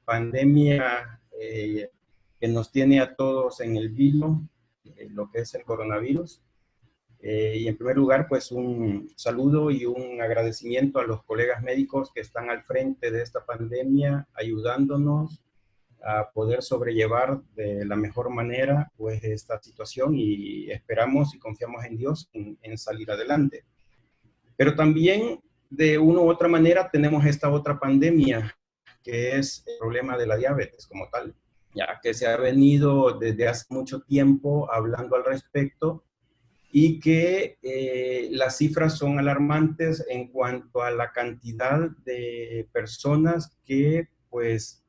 Pandemia que nos tiene a todos en el vilo, lo que es el coronavirus. Y en primer lugar, pues un saludo y un agradecimiento a los colegas médicos que están al frente de esta pandemia, ayudándonos a poder sobrellevar de la mejor manera pues esta situación, y esperamos y confiamos en Dios en salir adelante. Pero también de una u otra manera tenemos esta otra pandemia, que es el problema de la diabetes como tal, ya que se ha venido desde hace mucho tiempo hablando al respecto, y que las cifras son alarmantes en cuanto a la cantidad de personas que, pues,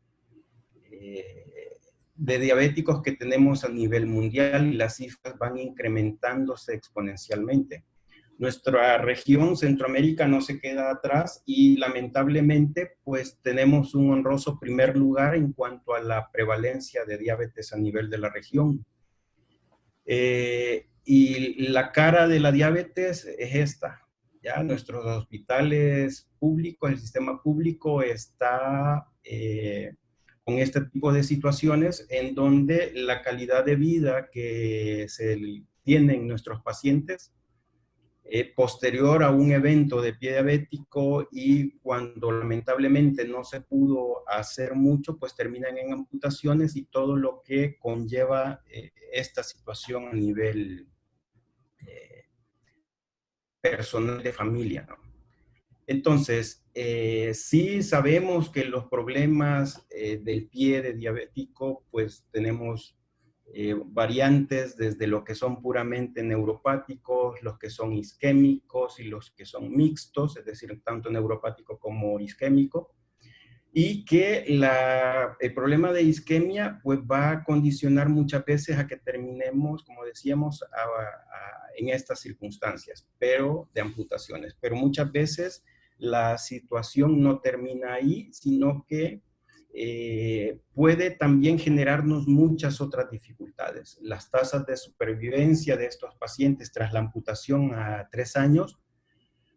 de diabéticos que tenemos a nivel mundial, y las cifras van incrementándose exponencialmente. Nuestra región, Centroamérica, no se queda atrás, y lamentablemente pues tenemos un honroso primer lugar en cuanto a la prevalencia de diabetes a nivel de la región. Y la cara de la diabetes es esta. Ya nuestros hospitales públicos, el sistema público está con este tipo de situaciones en donde la calidad de vida que se tienen nuestros pacientes posterior a un evento de pie diabético, y cuando lamentablemente no se pudo hacer mucho, pues terminan en amputaciones y todo lo que conlleva esta situación a nivel personal de familia, ¿no? Entonces, sí sabemos que los problemas del pie de diabético, pues tenemos variantes desde lo que son puramente neuropáticos, los que son isquémicos y los que son mixtos, es decir, tanto neuropático como isquémico, y que el problema de isquemia pues va a condicionar muchas veces a que terminemos, como decíamos, en estas circunstancias, pero de amputaciones. Pero muchas veces la situación no termina ahí, sino que puede también generarnos muchas otras dificultades. Las tasas de supervivencia de estos pacientes tras la amputación a 3 años,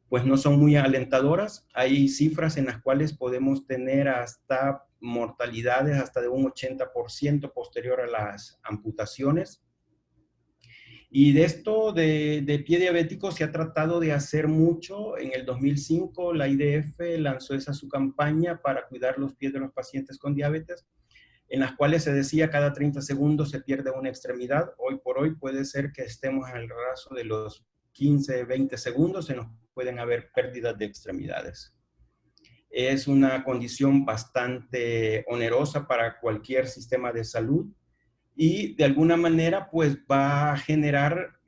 pues no son muy alentadoras. Hay cifras en las cuales podemos tener hasta mortalidades hasta de un 80% posterior a las amputaciones. Y de esto de pie diabético se ha tratado de hacer mucho. En el 2005 la IDF lanzó esa su campaña para cuidar los pies de los pacientes con diabetes, en las cuales se decía cada 30 segundos se pierde una extremidad. Hoy por hoy puede ser que estemos en el raso de los 15, 20 segundos en los que pueden haber pérdidas de extremidades. Es una condición bastante onerosa para cualquier sistema de salud, y de alguna manera pues va a generar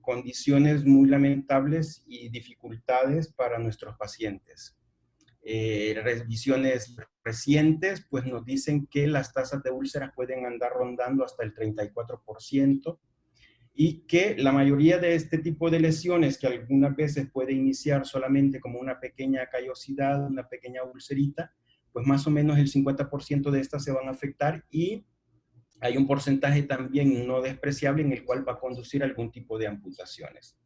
condiciones muy lamentables y dificultades para nuestros pacientes. Revisiones recientes pues nos dicen que las tasas de úlceras pueden andar rondando hasta el 34%, y que la mayoría de este tipo de lesiones, que algunas veces puede iniciar solamente como una pequeña callosidad, una pequeña ulcerita, pues más o menos el 50% de estas se van a afectar, y hay un porcentaje también no despreciable en el cual va a conducir a algún tipo de amputaciones.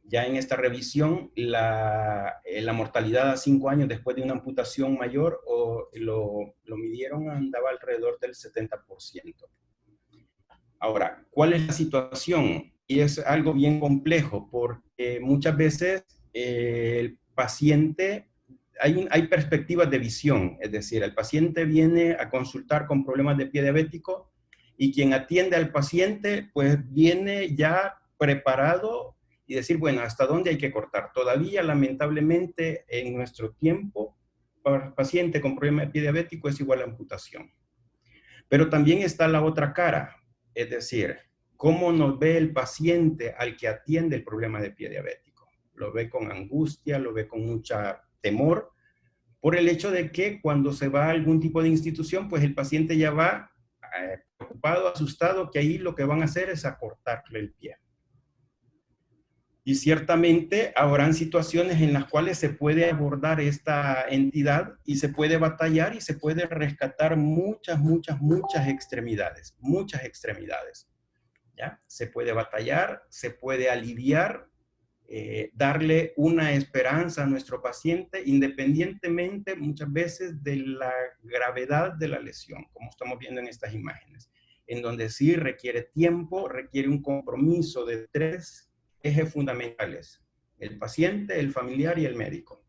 Ya en esta revisión, la mortalidad a 5 años después de una amputación mayor, lo midieron, andaba alrededor del 70%. Ahora, ¿cuál es la situación? Y es algo bien complejo, porque muchas veces el paciente, hay perspectivas de visión, es decir, el paciente viene a consultar con problemas de pie diabético, y quien atiende al paciente pues viene ya preparado y decir, bueno, ¿hasta dónde hay que cortar? Todavía, lamentablemente, en nuestro tiempo, para paciente con problema de pie diabético es igual a amputación. Pero también está la otra cara, es decir, ¿cómo nos ve el paciente al que atiende el problema de pie diabético? Lo ve con angustia, lo ve con mucha temor, por el hecho de que cuando se va a algún tipo de institución, pues el paciente ya va preocupado, asustado, que ahí lo que van a hacer es acortarle el pie. Y ciertamente habrán situaciones en las cuales se puede abordar esta entidad y se puede batallar y se puede rescatar muchas extremidades, ¿ya? Se puede batallar, se puede aliviar, darle una esperanza a nuestro paciente independientemente muchas veces de la gravedad de la lesión, como estamos viendo en estas imágenes, en donde sí requiere tiempo, requiere un compromiso de 3 ejes fundamentales: el paciente, el familiar y el médico,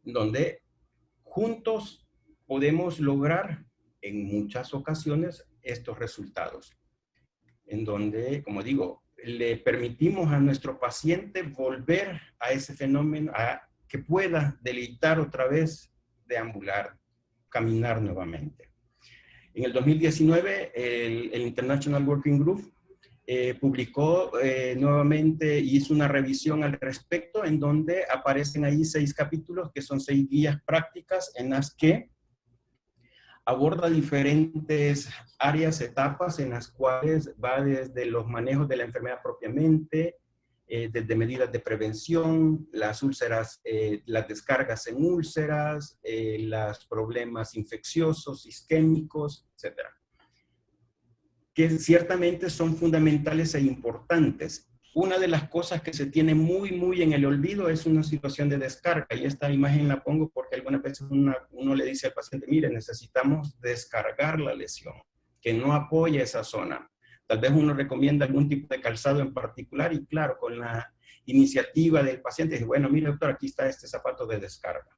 donde juntos podemos lograr en muchas ocasiones estos resultados, en donde, como digo, le permitimos a nuestro paciente volver a ese fenómeno, a que pueda deleitar otra vez, deambular, caminar nuevamente. En el 2019, el International Working Group publicó nuevamente, hizo una revisión al respecto, en donde aparecen ahí 6 capítulos, que son 6 guías prácticas en las que aborda diferentes áreas, etapas en las cuales va desde los manejos de la enfermedad propiamente, desde medidas de prevención, las úlceras, las descargas en úlceras, los problemas infecciosos, isquémicos, etcétera, que ciertamente son fundamentales e importantes. Una de las cosas que se tiene muy en el olvido es una situación de descarga, y esta imagen la pongo porque algunas veces uno le dice al paciente, mire, necesitamos descargar la lesión, que no apoye esa zona. Tal vez uno recomienda algún tipo de calzado en particular, y claro, con la iniciativa del paciente, dice, bueno, mire doctor, aquí está este zapato de descarga.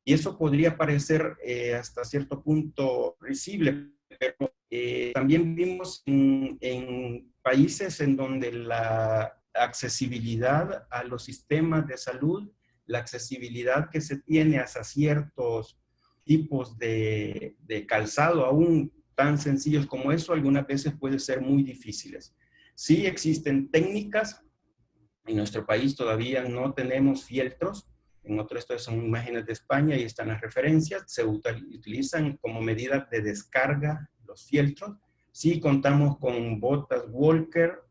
Y eso podría parecer hasta cierto punto risible, pero también vimos en países en donde la accesibilidad a los sistemas de salud, la accesibilidad que se tiene hacia ciertos tipos de calzado, aún tan sencillos como eso, algunas veces puede ser muy difíciles. Sí existen técnicas, en nuestro país todavía no tenemos fieltros. En otro, estas son imágenes de España y están las referencias, se utilizan como medida de descarga los fieltros. Sí contamos con botas Walker,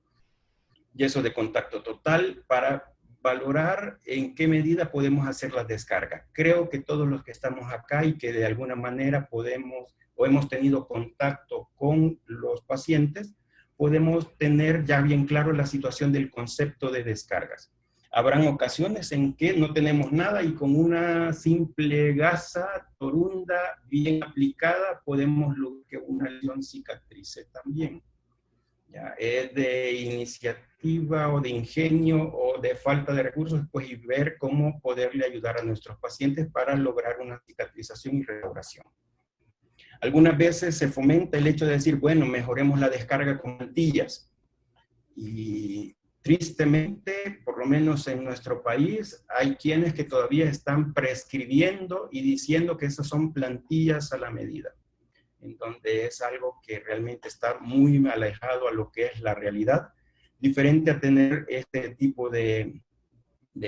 yeso de contacto total, para valorar en qué medida podemos hacer la descarga. Creo que todos los que estamos acá y que de alguna manera podemos o hemos tenido contacto con los pacientes, podemos tener ya bien claro la situación del concepto de descargas. Habrán ocasiones en que no tenemos nada y con una simple gasa, torunda, bien aplicada, podemos lograr que una lesión cicatrice también. ¿Ya? Es de iniciativa o de ingenio o de falta de recursos, pues, y ver cómo poderle ayudar a nuestros pacientes para lograr una cicatrización y restauración. Algunas veces se fomenta el hecho de decir, bueno, mejoremos la descarga con mantillas. Y tristemente, por lo menos en nuestro país, hay quienes que todavía están prescribiendo y diciendo que esas son plantillas a la medida, en donde es algo que realmente está muy alejado a lo que es la realidad, diferente a tener este tipo de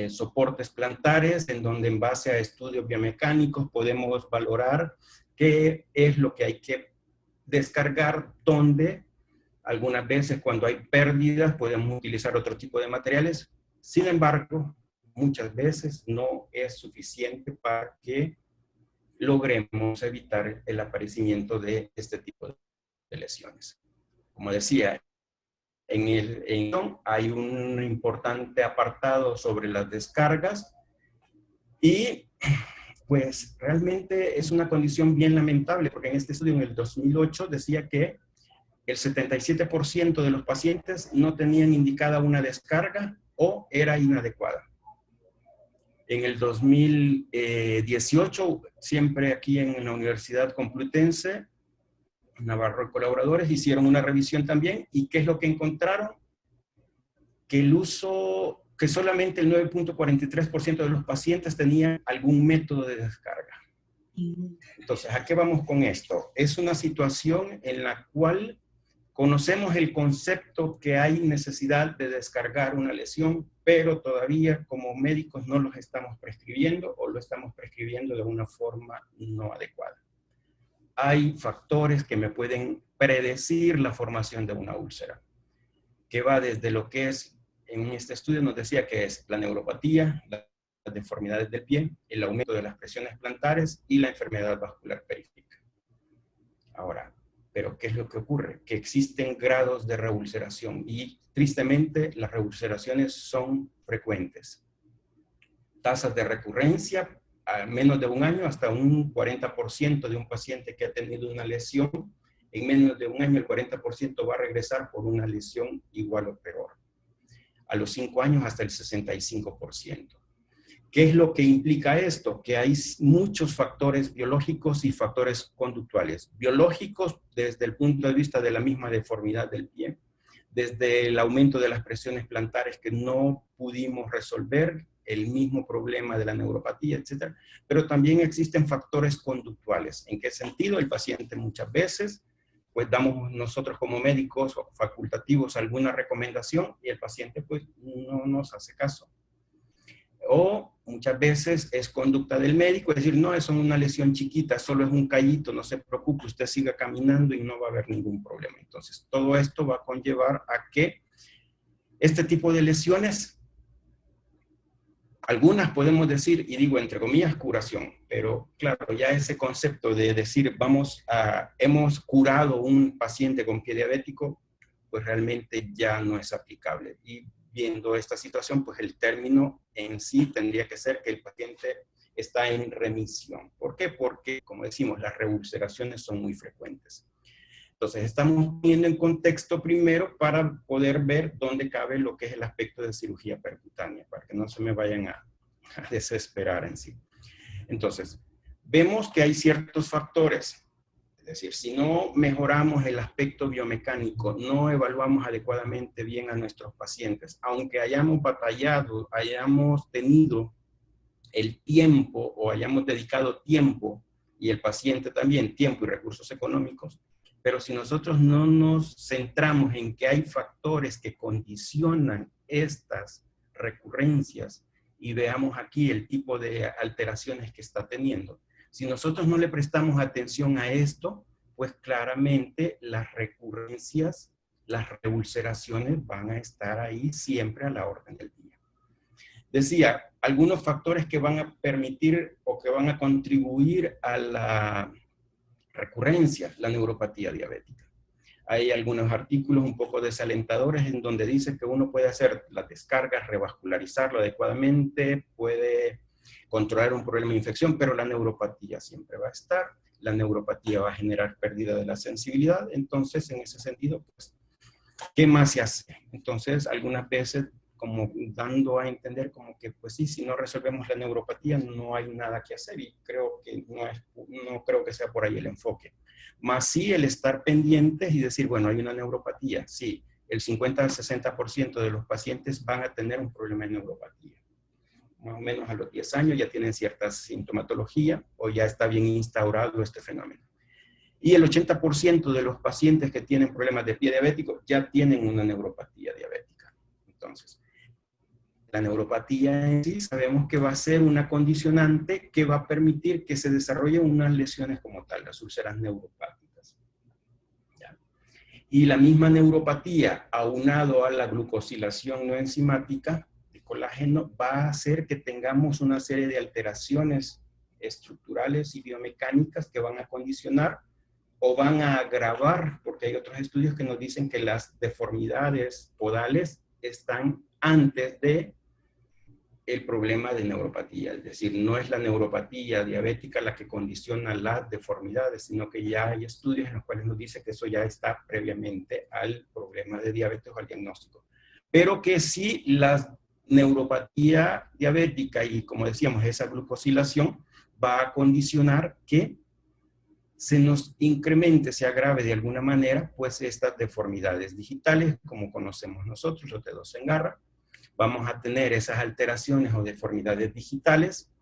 soportes plantares, en donde en base a estudios biomecánicos podemos valorar qué es lo que hay que descargar, dónde. Algunas veces cuando hay pérdidas podemos utilizar otro tipo de materiales. Sin embargo, muchas veces no es suficiente para que logremos evitar el aparecimiento de este tipo de lesiones. Como decía, hay un importante apartado sobre las descargas y pues realmente es una condición bien lamentable, porque en este estudio en el 2008 decía que el 77% de los pacientes no tenían indicada una descarga o era inadecuada. En el 2018, siempre aquí en la Universidad Complutense, Navarro y colaboradores hicieron una revisión también, y ¿qué es lo que encontraron? Que que solamente el 9.43% de los pacientes tenían algún método de descarga. Entonces, ¿a qué vamos con esto? Es una situación en la cual conocemos el concepto que hay necesidad de descargar una lesión, pero todavía como médicos no los estamos prescribiendo o lo estamos prescribiendo de una forma no adecuada. hay factores que me pueden predecir la formación de una úlcera, que va desde lo que es, en este estudio nos decía que es la neuropatía, las deformidades del pie, el aumento de las presiones plantares y la enfermedad vascular periférica. Ahora, ¿pero qué es lo que ocurre? Que existen grados de reulceración y tristemente las reulceraciones son frecuentes. Tasas de recurrencia a menos de un año, hasta un 40% de un paciente que ha tenido una lesión, en menos de un año el 40% va a regresar por una lesión igual o peor. A los 5 años hasta el 65%. ¿Qué es lo que implica esto? Que hay muchos factores biológicos y factores conductuales. Biológicos desde el punto de vista de la misma deformidad del pie, desde el aumento de las presiones plantares que no pudimos resolver, el mismo problema de la neuropatía, etc. Pero también existen factores conductuales. ¿En qué sentido? El paciente muchas veces, pues damos nosotros como médicos o facultativos alguna recomendación y el paciente pues no nos hace caso. O muchas veces es conducta del médico, es decir, no, es una lesión chiquita, solo es un callito, no se preocupe, usted siga caminando y no va a haber ningún problema. Entonces, todo esto va a conllevar a que este tipo de lesiones, algunas podemos decir, y digo entre comillas, curación, pero claro, ya ese concepto de decir, hemos curado un paciente con pie diabético, pues realmente ya no es aplicable. Y viendo esta situación, pues el término en sí tendría que ser que el paciente está en remisión. ¿Por qué? Porque, como decimos, las reulceraciones son muy frecuentes. Entonces, estamos viendo en contexto primero para poder ver dónde cabe lo que es el aspecto de cirugía percutánea, para que no se me vayan a desesperar en sí. Entonces, vemos que hay ciertos factores. Es decir, si no mejoramos el aspecto biomecánico, no evaluamos adecuadamente bien a nuestros pacientes, aunque hayamos batallado, hayamos tenido el tiempo o hayamos dedicado tiempo, y el paciente también, tiempo y recursos económicos, pero si nosotros no nos centramos en que hay factores que condicionan estas recurrencias y veamos aquí el tipo de alteraciones que está teniendo, si nosotros no le prestamos atención a esto, pues claramente las recurrencias, las reulceraciones van a estar ahí siempre a la orden del día. Decía, algunos factores que van a permitir o que van a contribuir a la recurrencia, la neuropatía diabética. Hay algunos artículos un poco desalentadores en donde dice que uno puede hacer las descargas, revascularizarlo adecuadamente, puede controlar un problema de infección, pero la neuropatía siempre va a estar. La neuropatía va a generar pérdida de la sensibilidad. Entonces, en ese sentido, pues, ¿qué más se hace? Entonces, algunas veces, como dando a entender como que, pues sí, si no resolvemos la neuropatía, no hay nada que hacer, y creo que no creo que sea por ahí el enfoque. Más sí el estar pendientes y decir, bueno, hay una neuropatía, sí, el 50 al 60% de los pacientes van a tener un problema de neuropatía. Más o menos a los 10 años ya tienen cierta sintomatología o ya está bien instaurado este fenómeno. Y el 80% de los pacientes que tienen problemas de pie diabético ya tienen una neuropatía diabética. Entonces, la neuropatía en sí sabemos que va a ser una condicionante que va a permitir que se desarrollen unas lesiones como tal, las úlceras neuropáticas. ¿Ya? Y la misma neuropatía, aunado a la glucosilación no enzimática de colágeno, va a hacer que tengamos una serie de alteraciones estructurales y biomecánicas que van a condicionar o van a agravar, porque hay otros estudios que nos dicen que las deformidades podales están antes de el problema de neuropatía, es decir, no es la neuropatía diabética la que condiciona las deformidades, sino que ya hay estudios en los cuales nos dice que eso ya está previamente al problema de diabetes o al diagnóstico. Pero que sí, la neuropatía diabética y, como decíamos, esa glucosilación va a condicionar que se nos incremente, se agrave de alguna manera, pues estas deformidades digitales, como conocemos nosotros, los dedos en garra. Vamos a tener esas alteraciones o deformidades digitales.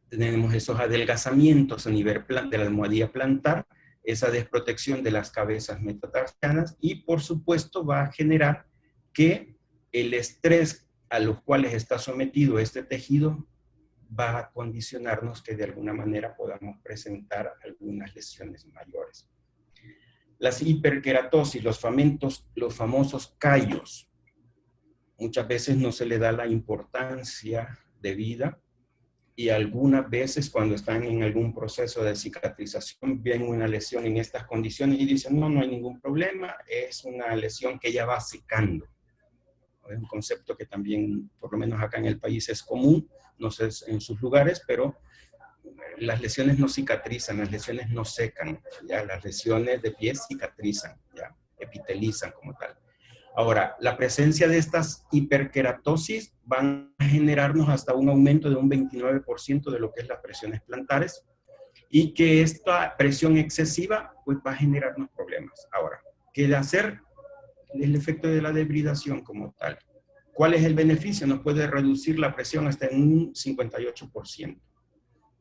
Tenemos esos adelgazamientos a nivel de la almohadilla plantar, esa desprotección de las cabezas metatarsianas y, por supuesto, va a generar que el estrés a los cuales está sometido este tejido va a condicionarnos que de alguna manera podamos presentar algunas lesiones mayores. Las hiperkeratosis, los famosos callos, muchas veces no se le da la importancia debida y algunas veces cuando están en algún proceso de cicatrización ven una lesión en estas condiciones y dicen no, no hay ningún problema, es una lesión que ya va secando. Es un concepto que también, por lo menos acá en el país, es común, no sé en sus lugares, pero las lesiones no cicatrizan, las lesiones no secan, ya las lesiones de pies cicatrizan, ya epitelizan como tal. Ahora, la presencia de estas hiperkeratosis van a generarnos hasta un aumento de un 29% de lo que es las presiones plantares y que esta presión excesiva pues va a generarnos problemas. Ahora, ¿qué hacer? El efecto de la debridación como tal. ¿Cuál es el beneficio? Nos puede reducir la presión hasta en un 58%.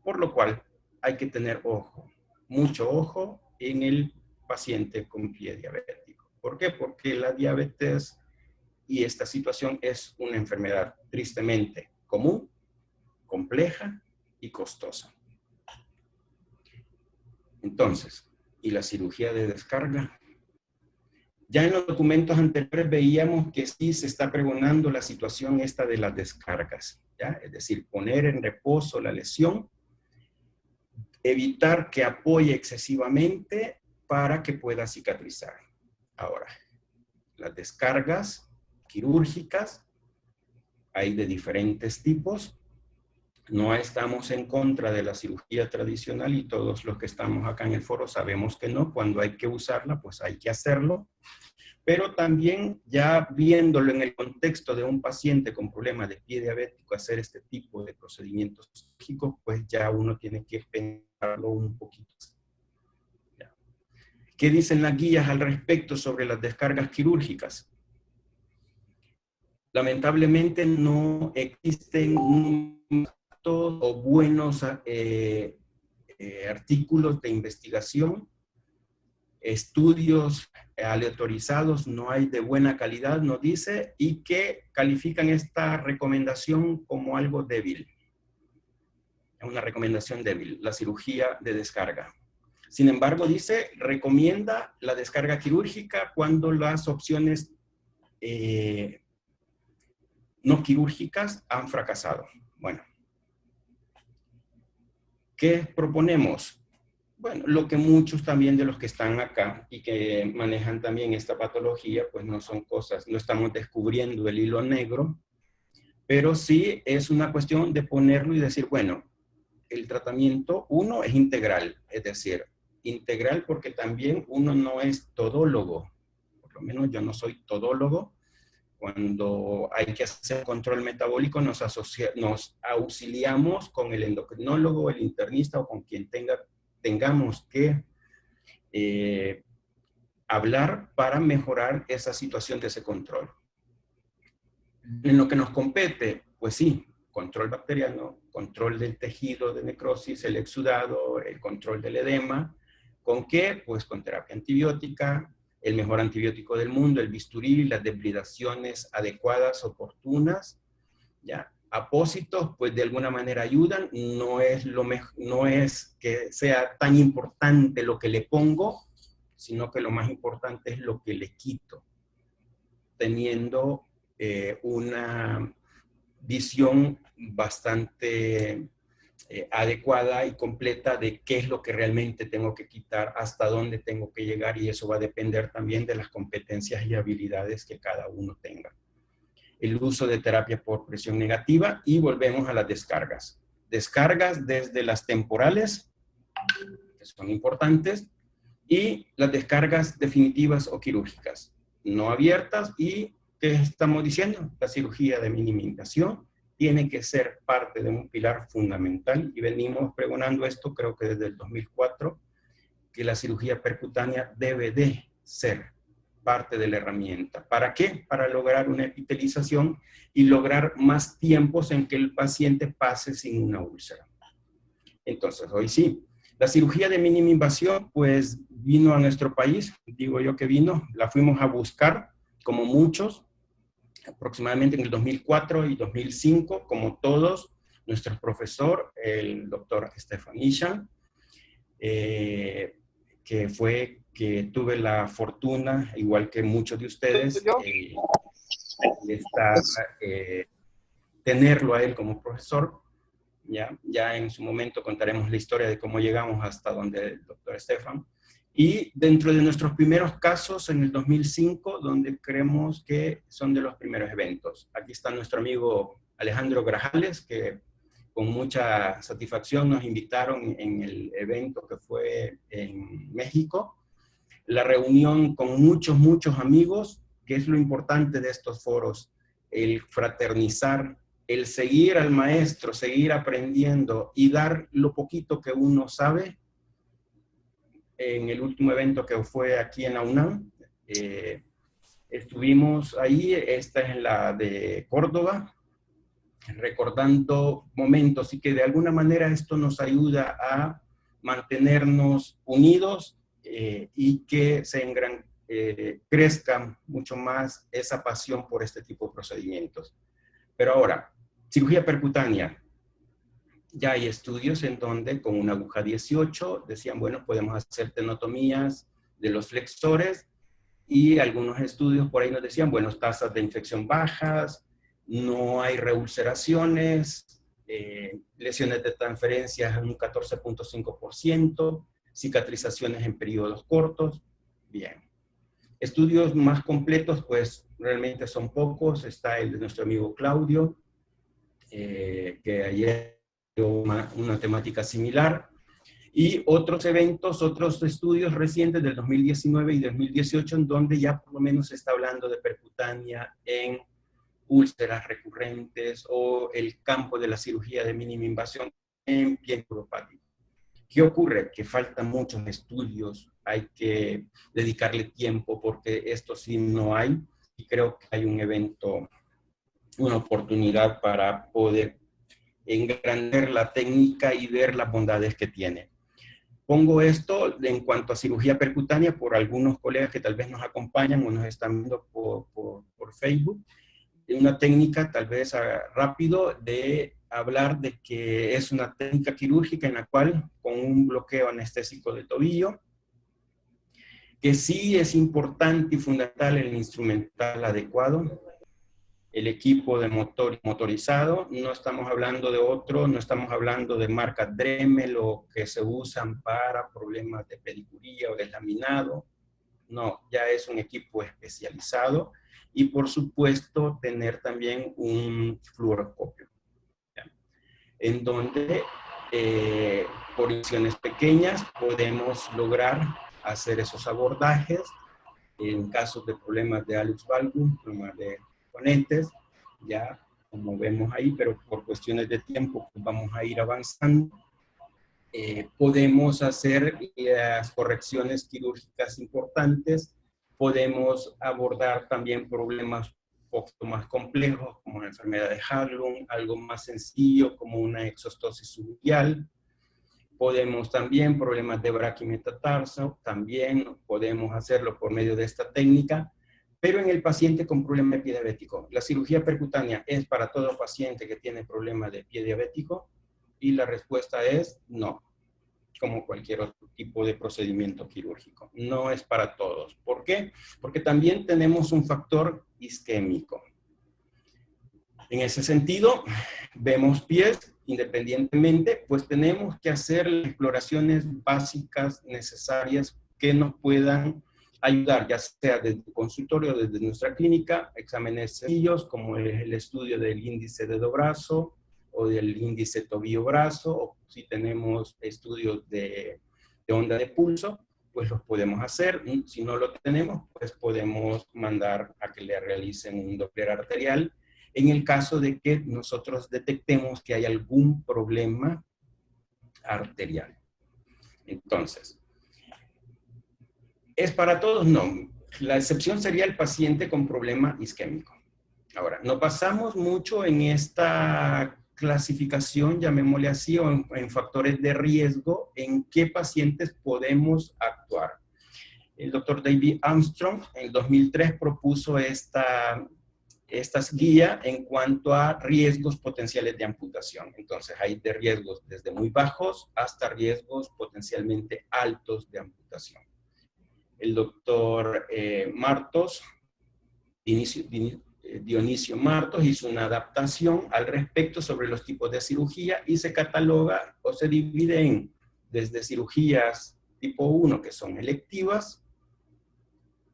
Por lo cual hay que tener ojo, mucho ojo en el paciente con pie diabético. ¿Por qué? Porque la diabetes y esta situación es una enfermedad tristemente común, compleja y costosa. Entonces, ¿y la cirugía de descarga? Ya en los documentos anteriores veíamos que sí se está pregonando la situación esta de las descargas, ¿ya? Es decir, poner en reposo la lesión, evitar que apoye excesivamente para que pueda cicatrizar. Ahora, las descargas quirúrgicas hay de diferentes tipos. No estamos en contra de la cirugía tradicional y todos los que estamos acá en el foro sabemos que no. Cuando hay que usarla, pues hay que hacerlo. Pero también ya viéndolo en el contexto de un paciente con problemas de pie diabético, hacer este tipo de procedimientos quirúrgicos, pues ya uno tiene que pensarlo un poquito. ¿Qué dicen las guías al respecto sobre las descargas quirúrgicas? Lamentablemente no existen o buenos artículos de investigación, estudios aleatorizados, no hay de buena calidad, nos dice, y que califican esta recomendación como algo débil. Una recomendación débil, la cirugía de descarga. Sin embargo, dice, recomienda la descarga quirúrgica cuando las opciones no quirúrgicas han fracasado. Bueno, ¿qué proponemos? Bueno, lo que muchos también de los que están acá y que manejan también esta patología, pues no son cosas, no estamos descubriendo el hilo negro, pero sí es una cuestión de ponerlo y decir, bueno, el tratamiento, uno, es integral, es decir, integral porque también uno no es todólogo, por lo menos yo no soy todólogo. Cuando hay que hacer control metabólico nos auxiliamos con el endocrinólogo, el internista o con quien tengamos que hablar para mejorar esa situación de ese control. En lo que nos compete, pues sí, control bacteriano, control del tejido de necrosis, el exudado, el control del edema. ¿Con qué? Pues con terapia antibiótica, el mejor antibiótico del mundo, el bisturí, las debridaciones adecuadas, oportunas, ¿ya? Apósitos, pues de alguna manera ayudan, no es que sea tan importante lo que le pongo, sino que lo más importante es lo que le quito, teniendo una visión bastante adecuada y completa de qué es lo que realmente tengo que quitar, hasta dónde tengo que llegar, y eso va a depender también de las competencias y habilidades que cada uno tenga. El uso de terapia por presión negativa y volvemos a las descargas. Descargas desde las temporales, que son importantes, y las descargas definitivas o quirúrgicas, no abiertas. ¿Y qué estamos diciendo? La cirugía de minimización tiene que ser parte de un pilar fundamental y venimos pregonando esto creo que desde el 2004, que la cirugía percutánea debe de ser parte de la herramienta. ¿Para qué? Para lograr una epitelización y lograr más tiempos en que el paciente pase sin una úlcera. Entonces, hoy sí, la cirugía de mínima invasión, pues vino a nuestro país, digo yo que vino, la fuimos a buscar, como muchos, aproximadamente en el 2004 y 2005, como todos, nuestro profesor, el doctor Stefan Isham, que tuve la fortuna, igual que muchos de ustedes, tenerlo a él como profesor. Ya en su momento contaremos la historia de cómo llegamos hasta donde el doctor Stefan. Y dentro de nuestros primeros casos, en el 2005, donde creemos que son de los primeros eventos. Aquí está nuestro amigo Alejandro Grajales, que con mucha satisfacción nos invitaron en el evento que fue en México. La reunión con muchos amigos, que es lo importante de estos foros, el fraternizar, el seguir al maestro, seguir aprendiendo y dar lo poquito que uno sabe. En el último evento que fue aquí en la UNAM, estuvimos ahí, esta es la de Córdoba, recordando momentos, y que de alguna manera esto nos ayuda a mantenernos unidos y que crezca mucho más esa pasión por este tipo de procedimientos. Pero ahora, cirugía percutánea. Ya hay estudios en donde con una aguja 18 decían, bueno, podemos hacer tenotomías de los flexores, y algunos estudios por ahí nos decían, bueno, tasas de infección bajas, no hay reulceraciones, lesiones de transferencias en un 14.5%, cicatrizaciones en periodos cortos. Bien. Estudios más completos, pues realmente son pocos. Está el de nuestro amigo Claudio, que ayer dio una temática similar. Y otros eventos, otros estudios recientes del 2019 y 2018, en donde ya por lo menos se está hablando de percutánea en úlceras recurrentes o el campo de la cirugía de mínima invasión en pie neuropático. ¿Qué ocurre? Que faltan muchos estudios, hay que dedicarle tiempo porque esto sí no hay, y creo que hay un evento, una oportunidad para poder engrandecer la técnica y ver las bondades que tiene. Pongo esto en cuanto a cirugía percutánea por algunos colegas que tal vez nos acompañan o nos están viendo por Facebook. Una técnica tal vez rápido de hablar de que es una técnica quirúrgica en la cual con un bloqueo anestésico del tobillo, que sí es importante y fundamental el instrumental adecuado, el equipo de motorizado, no estamos hablando de otro, no estamos hablando de marcas Dremel o que se usan para problemas de pedicuría o deslaminado, no, ya es un equipo especializado, y por supuesto tener también un fluoroscopio, ¿ya? En donde por lesiones pequeñas podemos lograr hacer esos abordajes en casos de problemas de hallux valgus, problemas de componentes, ya como vemos ahí, pero por cuestiones de tiempo pues vamos a ir avanzando. Podemos hacer las correcciones quirúrgicas importantes, podemos abordar también problemas un poco más complejos como la enfermedad de Haglund, algo más sencillo como una exostosis subial. Podemos también problemas de braquimetatarso, también podemos hacerlo por medio de esta técnica, pero en el paciente con problema de pie diabético. La cirugía percutánea es para todo paciente que tiene problema de pie diabético, y la respuesta es no, como cualquier otro tipo de procedimiento quirúrgico. No es para todos. ¿Por qué? Porque también tenemos un factor isquémico. En ese sentido, vemos pies independientemente, pues tenemos que hacer las exploraciones básicas necesarias que nos puedan ayudar, ya sea desde el consultorio, desde nuestra clínica, exámenes sencillos como el estudio del índice dedo-brazo o del índice tobillo-brazo, o si tenemos estudios de onda de pulso, pues los podemos hacer. Si no lo tenemos, pues podemos mandar a que le realicen un Doppler arterial en el caso de que nosotros detectemos que hay algún problema arterial. Entonces, ¿es para todos? No. La excepción sería el paciente con problema isquémico. Ahora, nos basamos mucho en esta clasificación, llamémosle así, o en factores de riesgo, en qué pacientes podemos actuar. El doctor David Armstrong en el 2003 propuso esta estas guías en cuanto a riesgos potenciales de amputación. Entonces, hay de riesgos desde muy bajos hasta riesgos potencialmente altos de amputación. El doctor Dionisio Martos hizo una adaptación al respecto sobre los tipos de cirugía y se cataloga o se divide en desde cirugías tipo 1 que son electivas,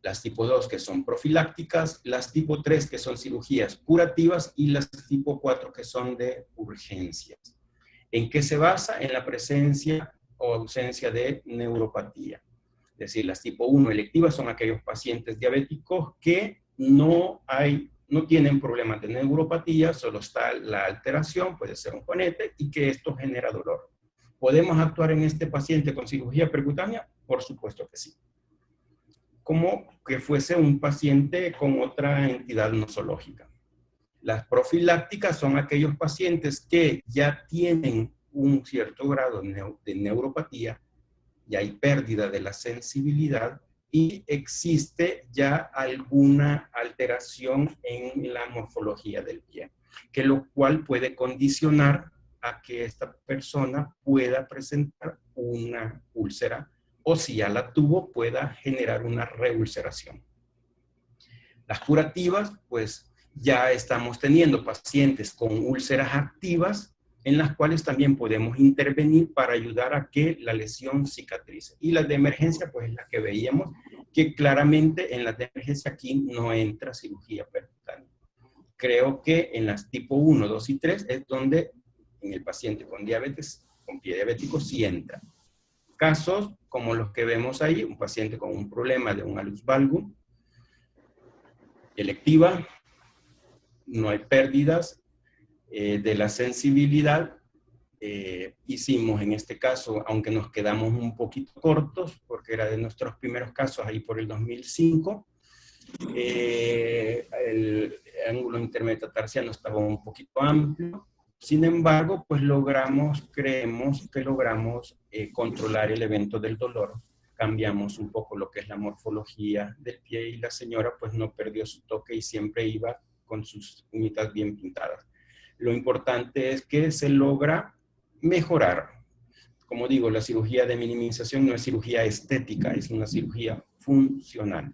las tipo 2 que son profilácticas, las tipo 3 que son cirugías curativas y las tipo 4 que son de urgencias. ¿En qué se basa? En la presencia o ausencia de neuropatía. Es decir, las tipo 1 electivas son aquellos pacientes diabéticos que no tienen problemas de neuropatía, solo está la alteración, puede ser un conete, y que esto genera dolor. ¿Podemos actuar en este paciente con cirugía percutánea? Por supuesto que sí. Como que fuese un paciente con otra entidad nosológica. Las profilácticas son aquellos pacientes que ya tienen un cierto grado de neuropatía, ya hay pérdida de la sensibilidad y existe ya alguna alteración en la morfología del pie, que lo cual puede condicionar a que esta persona pueda presentar una úlcera o si ya la tuvo, pueda generar una reulceración. Las curativas, pues ya estamos teniendo pacientes con úlceras activas en las cuales también podemos intervenir para ayudar a que la lesión cicatrice. Y las de emergencia, pues es la que veíamos, que claramente en las de emergencia aquí no entra cirugía percutánea. Creo que en las tipo 1, 2 y 3 es donde en el paciente con diabetes, con pie diabético, sí entra. Casos como los que vemos ahí, un paciente con un problema de un hallux valgus, electiva, no hay pérdidas de la sensibilidad. Hicimos en este caso, aunque nos quedamos un poquito cortos, porque era de nuestros primeros casos ahí por el 2005, el ángulo intermetatarsiano estaba un poquito amplio. Sin embargo, pues creemos que logramos controlar el evento del dolor. Cambiamos un poco lo que es la morfología del pie y la señora pues no perdió su toque y siempre iba con sus uñitas bien pintadas. Lo importante es que se logra mejorar. Como digo, la cirugía de minimización no es cirugía estética, es una cirugía funcional.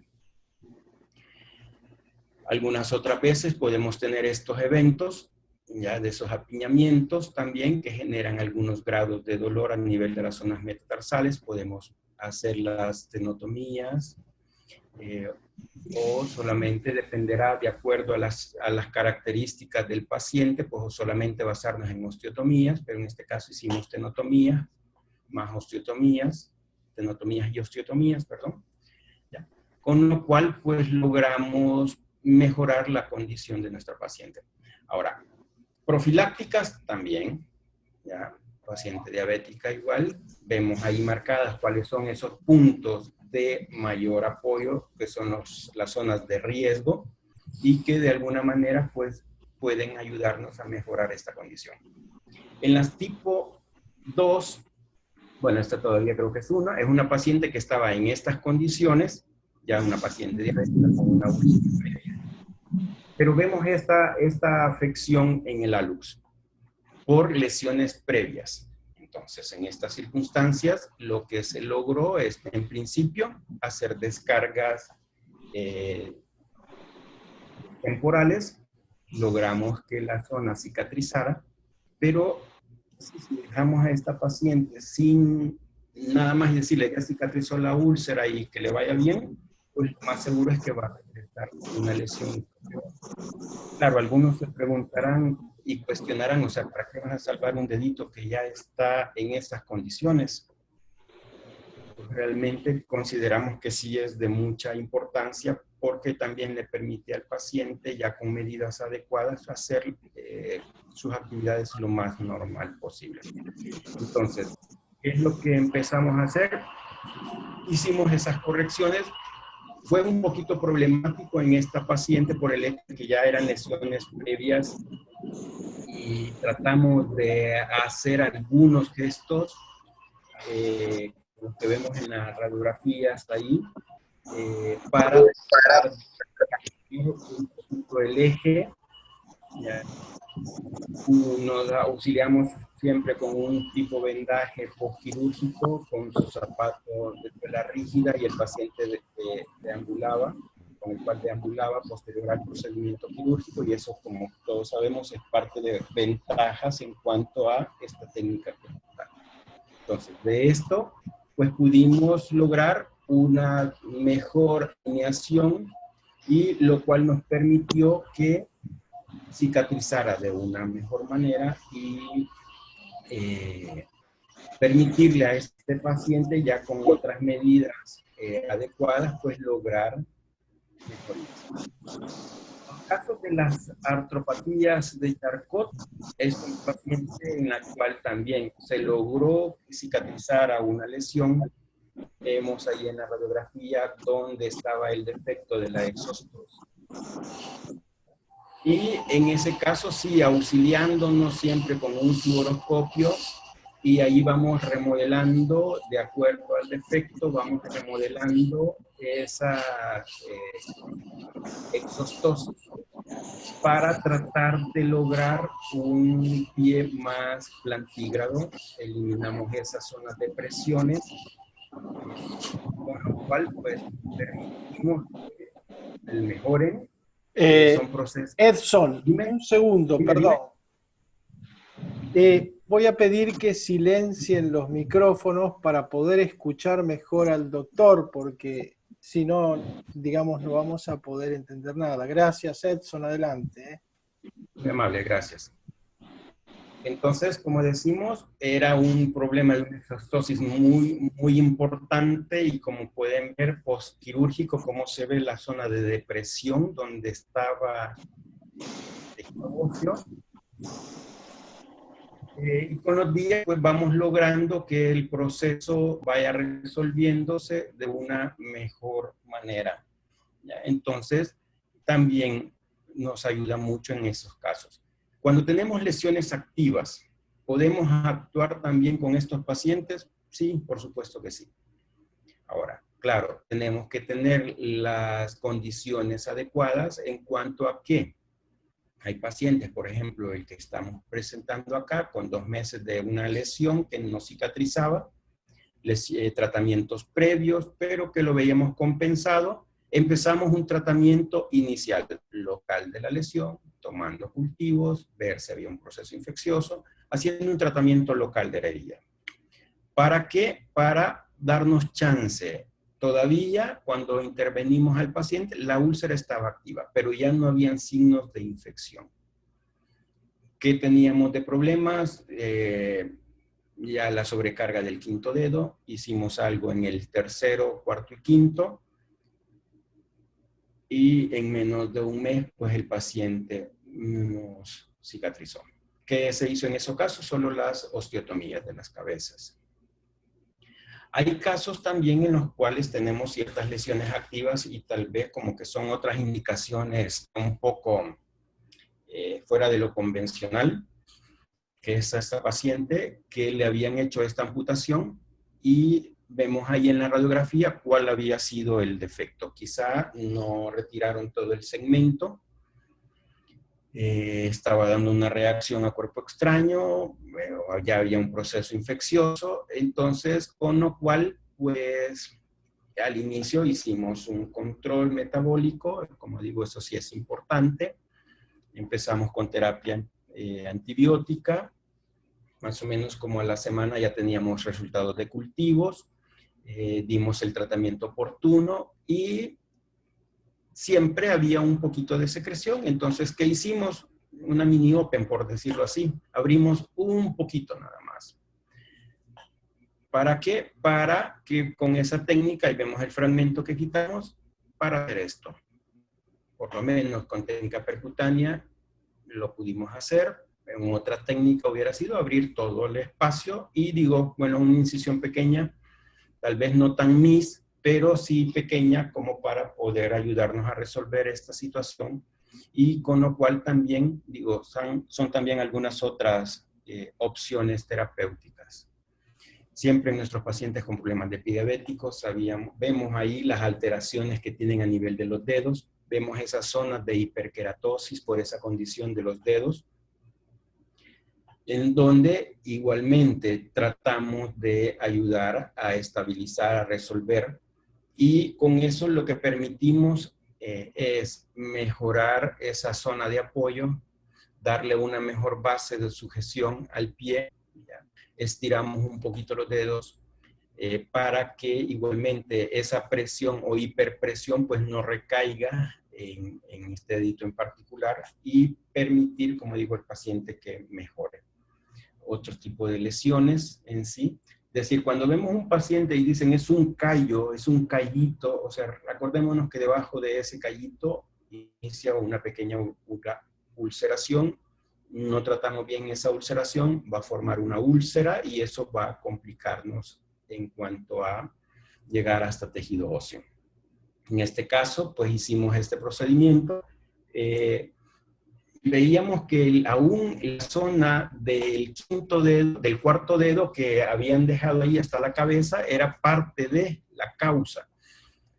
Algunas otras veces podemos tener estos eventos, ya de esos apiñamientos también, que generan algunos grados de dolor a nivel de las zonas metatarsales. Podemos hacer las tenotomías, o solamente dependerá de acuerdo a las características del paciente, pues solamente basarnos en osteotomías, pero en este caso hicimos tenotomías, más osteotomías, tenotomías y osteotomías, perdón. Ya. Con lo cual, pues logramos mejorar la condición de nuestra paciente. Ahora, profilácticas también, ya, paciente diabética igual, vemos ahí marcadas cuáles son esos puntos de mayor apoyo, que son las zonas de riesgo, y que de alguna manera pues pueden ayudarnos a mejorar esta condición. En las tipo 2, bueno, esta todavía creo que es una paciente que estaba en estas condiciones, ya una paciente diabética con una úlcera. Pero vemos esta afección en el hallux por lesiones previas. Entonces, en estas circunstancias, lo que se logró es, en principio, hacer descargas temporales. Logramos que la zona cicatrizara, pero si dejamos a esta paciente sin nada más decirle que cicatrizó la úlcera y que le vaya bien, pues lo más seguro es que va a regresar una lesión. Claro, algunos se preguntarán y cuestionarán, o sea, ¿para qué vas a salvar un dedito que ya está en estas condiciones? Pues realmente consideramos que sí es de mucha importancia porque también le permite al paciente, ya con medidas adecuadas, hacer sus actividades lo más normal posible. Entonces, ¿qué es lo que empezamos a hacer? Hicimos esas correcciones. Fue un poquito problemático en esta paciente por el hecho de que ya eran lesiones previas y tratamos de hacer algunos gestos, los que vemos en la radiografía hasta ahí, para el eje, ya, nos auxiliamos siempre con un tipo de vendaje postquirúrgico, con sus zapatos de tela rígida, y el paciente deambulaba, con el cual deambulaba posterior al procedimiento quirúrgico, y eso, como todos sabemos, es parte de ventajas en cuanto a esta técnica percutánea. Entonces, de esto, pues pudimos lograr una mejor alineación, y lo cual nos permitió que cicatrizara de una mejor manera y permitirle a este paciente, ya con otras medidas adecuadas, pues lograr mejorías. En los casos de las artropatías de Charcot, es un paciente en la cual también se logró cicatrizar a una lesión. Vemos ahí en la radiografía donde estaba el defecto de la exostosis. Y en ese caso sí, auxiliándonos siempre con un fluoroscopio, y ahí vamos remodelando, de acuerdo al defecto, vamos remodelando esa exostosis para tratar de lograr un pie más plantígrado. Eliminamos esas zonas de presiones, con lo cual pues permitimos que mejoren. Son procesos. Edson, Dime, un segundo, dime, perdón. dime. Voy a pedir que silencien los micrófonos para poder escuchar mejor al doctor, porque si no, digamos, no vamos a poder entender nada. Gracias, Edson, adelante. Muy amable, gracias. Entonces, como decimos, era un problema de una exostosis muy importante, y como pueden ver, postquirúrgico, como se ve la zona de depresión donde estaba el óseo. Y con los días, pues vamos logrando que el proceso vaya resolviéndose de una mejor manera, ¿ya? Entonces, también nos ayuda mucho en esos casos. Cuando tenemos lesiones activas, ¿podemos actuar también con estos pacientes? Sí, por supuesto que sí. Ahora, claro, tenemos que tener las condiciones adecuadas en cuanto a qué. Hay pacientes, por ejemplo, el que estamos presentando acá, con 2 meses de una lesión que no cicatrizaba, tratamientos previos, pero que lo veíamos compensado. Empezamos un tratamiento inicial local de la lesión, tomando cultivos, ver si había un proceso infeccioso, haciendo un tratamiento local de la herida. ¿Para qué? Para darnos chance. Todavía, cuando intervenimos al paciente, la úlcera estaba activa, pero ya no habían signos de infección. ¿Qué teníamos de problemas? Ya la sobrecarga del quinto dedo. Hicimos algo en el tercero, cuarto y quinto. Y en menos de un mes, pues el paciente nos cicatrizó. ¿Qué se hizo en esos casos? Solo las osteotomías de las cabezas. Hay casos también en los cuales tenemos ciertas lesiones activas, y tal vez como que son otras indicaciones un poco fuera de lo convencional, que es a esta paciente que le habían hecho esta amputación, y vemos ahí en la radiografía cuál había sido el defecto. Quizá no retiraron todo el segmento, estaba dando una reacción a cuerpo extraño, ya había un proceso infeccioso, entonces con lo cual, pues al inicio hicimos un control metabólico, como digo, eso sí es importante. Empezamos con terapia antibiótica, más o menos como a la semana ya teníamos resultados de cultivos, dimos el tratamiento oportuno, y siempre había un poquito de secreción. Entonces, ¿qué hicimos? Una mini open, por decirlo así. Abrimos un poquito nada más. ¿Para qué? Para que con esa técnica, y vemos el fragmento que quitamos, para hacer esto. Por lo menos con técnica percutánea lo pudimos hacer. En otra técnica hubiera sido abrir todo el espacio, y digo, bueno, una incisión pequeña, tal vez no tan mis, pero sí pequeña, como para poder ayudarnos a resolver esta situación, y con lo cual también, digo, son también algunas otras opciones terapéuticas. Siempre en nuestros pacientes con problemas de pie diabéticos, vemos ahí las alteraciones que tienen a nivel de los dedos, vemos esas zonas de hiperkeratosis por esa condición de los dedos, en donde igualmente tratamos de ayudar a estabilizar, a resolver, y con eso lo que permitimos es mejorar esa zona de apoyo, darle una mejor base de sujeción al pie, ¿ya? Estiramos un poquito los dedos para que igualmente esa presión o hiperpresión pues no recaiga en este dedito en particular y permitir, como digo, al paciente que mejore. Otro tipo de lesiones en sí. Es decir, cuando vemos un paciente y dicen es un callo, es un callito, o sea, acordémonos que debajo de ese callito inicia una pequeña ulceración. No tratamos bien esa ulceración, va a formar una úlcera y eso va a complicarnos en cuanto a llegar hasta tejido óseo. En este caso, pues hicimos este procedimiento. Veíamos que aún la zona del quinto dedo, del cuarto dedo que habían dejado ahí hasta la cabeza era parte de la causa.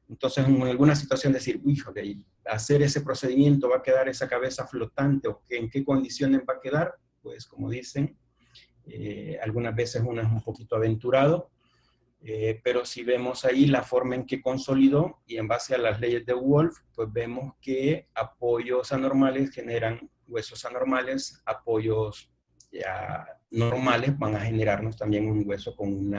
Entonces, en alguna situación decir, híjole, hacer ese procedimiento va a quedar esa cabeza flotante o en qué condiciones va a quedar, pues como dicen, algunas veces uno es un poquito aventurado, pero si vemos ahí la forma en que consolidó y en base a las leyes de Wolff, pues vemos que apoyos anormales generan huesos anormales, apoyos ya normales van a generarnos también un hueso con un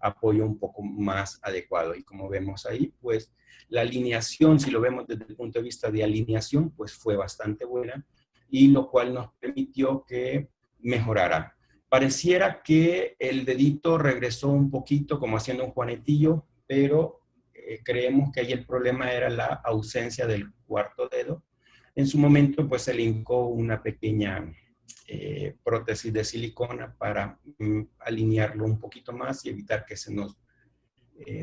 apoyo un poco más adecuado. Y como vemos ahí, pues la alineación, si lo vemos desde el punto de vista de alineación, pues fue bastante buena y lo cual nos permitió que mejorara. Pareciera que el dedito regresó un poquito como haciendo un juanetillo, pero creemos que ahí el problema era la ausencia del cuarto dedo. En su momento, pues se le hincó una pequeña prótesis de silicona para alinearlo un poquito más y evitar que se nos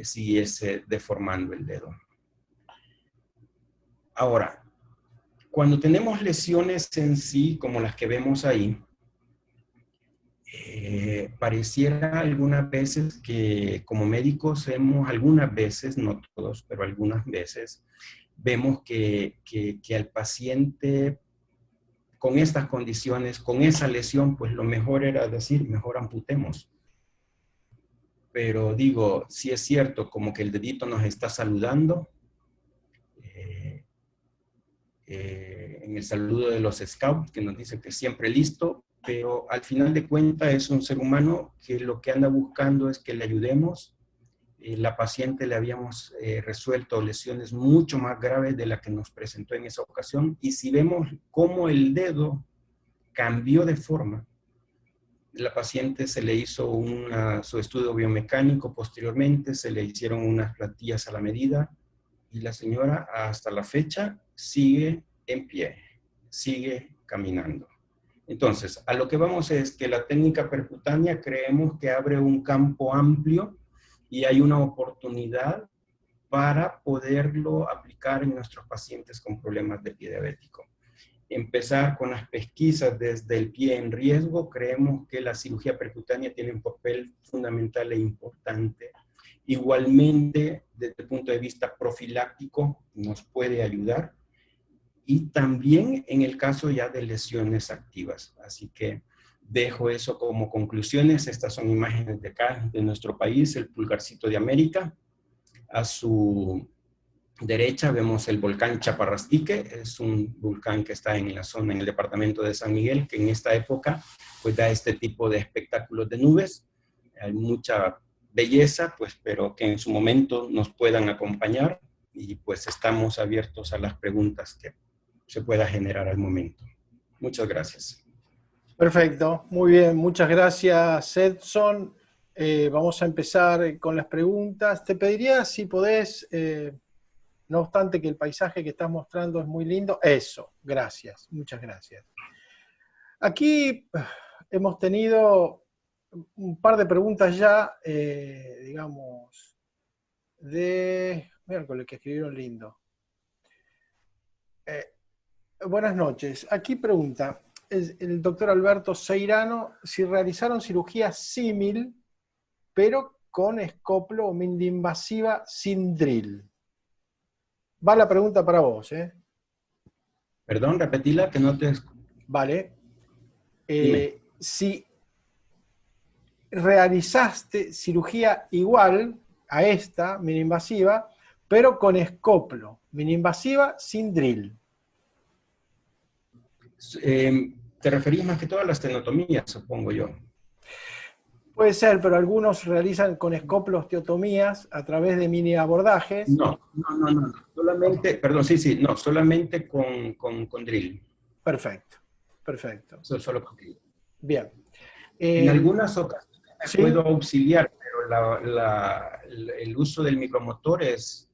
siguiese deformando el dedo. Ahora, cuando tenemos lesiones en sí, como las que vemos ahí, pareciera algunas veces que como médicos hemos, algunas veces, no todos, pero algunas veces, vemos que al paciente con estas condiciones, con esa lesión, pues lo mejor era decir, mejor amputemos. Pero digo, si es cierto, como que el dedito nos está saludando, en el saludo de los scouts, que nos dice que siempre listo, pero al final de cuentas es un ser humano que lo que anda buscando es que le ayudemos. La paciente le habíamos resuelto lesiones mucho más graves de la que nos presentó en esa ocasión, y si vemos cómo el dedo cambió de forma, la paciente se le hizo su estudio biomecánico posteriormente, se le hicieron unas plantillas a la medida, y la señora hasta la fecha sigue en pie, sigue caminando. Entonces, a lo que vamos es que la técnica percutánea creemos que abre un campo amplio y hay una oportunidad para poderlo aplicar en nuestros pacientes con problemas de pie diabético. Empezar con las pesquisas desde el pie en riesgo, creemos que la cirugía percutánea tiene un papel fundamental e importante. Igualmente, desde el punto de vista profiláctico, nos puede ayudar. Y también en el caso ya de lesiones activas. Así que dejo eso como conclusiones. Estas son imágenes de acá, de nuestro país, el pulgarcito de América. A su derecha vemos el volcán Chaparrastique, es un volcán que está en la zona, en el departamento de San Miguel, que en esta época pues da este tipo de espectáculos de nubes. Hay mucha belleza, pues, pero que en su momento nos puedan acompañar, y pues estamos abiertos a las preguntas que se pueda generar al momento. Muchas gracias. Perfecto, muy bien, muchas gracias, Edson. Vamos a empezar con las preguntas. Te pediría si podés, no obstante que el paisaje que estás mostrando es muy lindo, eso, gracias, muchas gracias. Aquí hemos tenido un par de preguntas ya, digamos, de miércoles que escribieron lindo. Buenas noches. Aquí pregunta el doctor Alberto Seirano si realizaron cirugía símil, pero con escoplo o mindoinvasiva sin drill. Va la pregunta para vos, ¿eh? Perdón, repetila, que no te... Vale. Dime. Si realizaste cirugía igual a esta, mini-invasiva, pero con escoplo, mini-invasiva sin drill. Te referís más que todo a la estenotomía, supongo yo. Puede ser, pero algunos realizan con escoplo osteotomías a través de mini abordajes. No. Solamente, perdón, sí, no, solamente con drill. Perfecto, perfecto. Solo con drill. Bien. En algunas ocasiones ¿sí? puedo auxiliar, pero el uso del micromotor es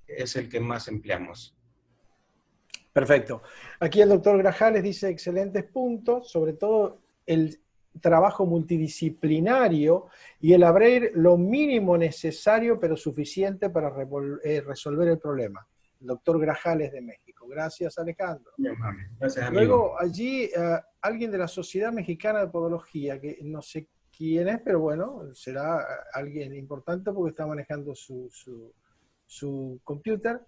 el que más empleamos. Perfecto. Aquí el doctor Grajales dice excelentes puntos, sobre todo el trabajo multidisciplinario y el abrir lo mínimo necesario pero suficiente para resolver el problema. El doctor Grajales de México. Gracias, Alejandro. Bien, gracias, amigo. Luego allí alguien de la Sociedad Mexicana de Podología, que no sé quién es, pero bueno, será alguien importante porque está manejando su computer.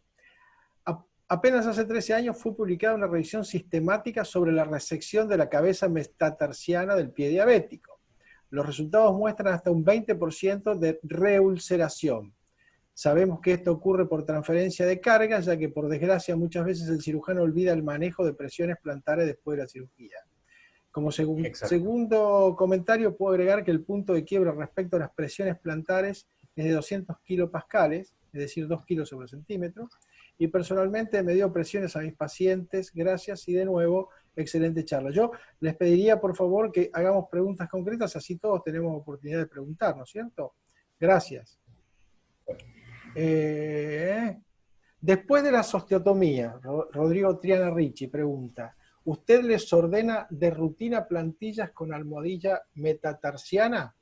Apenas hace 13 años fue publicada una revisión sistemática sobre la resección de la cabeza metatarsiana del pie diabético. Los resultados muestran hasta un 20% de reulceración. Sabemos que esto ocurre por transferencia de carga, ya que por desgracia muchas veces el cirujano olvida el manejo de presiones plantares después de la cirugía. Como segundo comentario puedo agregar que el punto de quiebra respecto a las presiones plantares es de 200 kilopascales, es decir, 2 kilos sobre centímetro, y personalmente me dio presiones a mis pacientes, gracias, y de nuevo, excelente charla. Yo les pediría, por favor, que hagamos preguntas concretas, así todos tenemos oportunidad de preguntar, ¿no es cierto? Gracias. Después de las osteotomías, Rodrigo Triana Ricci pregunta, ¿usted les ordena de rutina plantillas con almohadilla metatarsiana?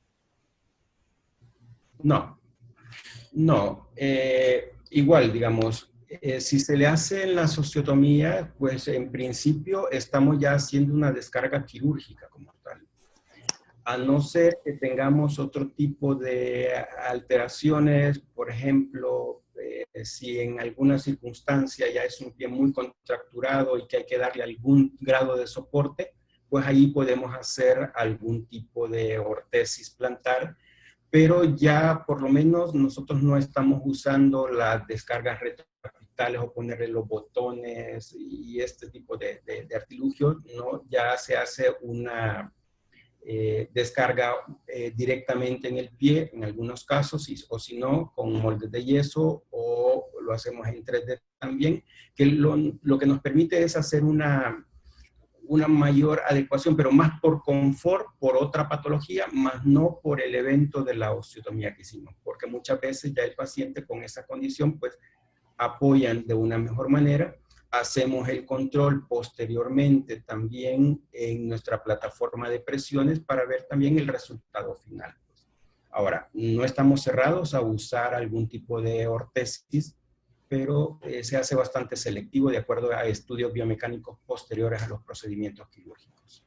No. Igual, digamos, si se le hace la osteotomía, pues en principio estamos ya haciendo una descarga quirúrgica como tal. A no ser que tengamos otro tipo de alteraciones, por ejemplo, si en alguna circunstancia ya es un pie muy contracturado y que hay que darle algún grado de soporte, pues ahí podemos hacer algún tipo de ortesis plantar, pero ya por lo menos nosotros no estamos usando las descargas retrofractales o ponerle los botones y este tipo de artilugios, ¿no? Ya se hace una descarga directamente en el pie, en algunos casos, o si no, con moldes de yeso, o lo hacemos en 3D también, que lo que nos permite es hacer una mayor adecuación, pero más por confort, por otra patología, más no por el evento de la osteotomía que hicimos, porque muchas veces ya el paciente con esa condición, pues, apoyan de una mejor manera. Hacemos el control posteriormente también en nuestra plataforma de presiones para ver también el resultado final. Ahora, no estamos cerrados a usar algún tipo de ortesis, pero se hace bastante selectivo de acuerdo a estudios biomecánicos posteriores a los procedimientos quirúrgicos.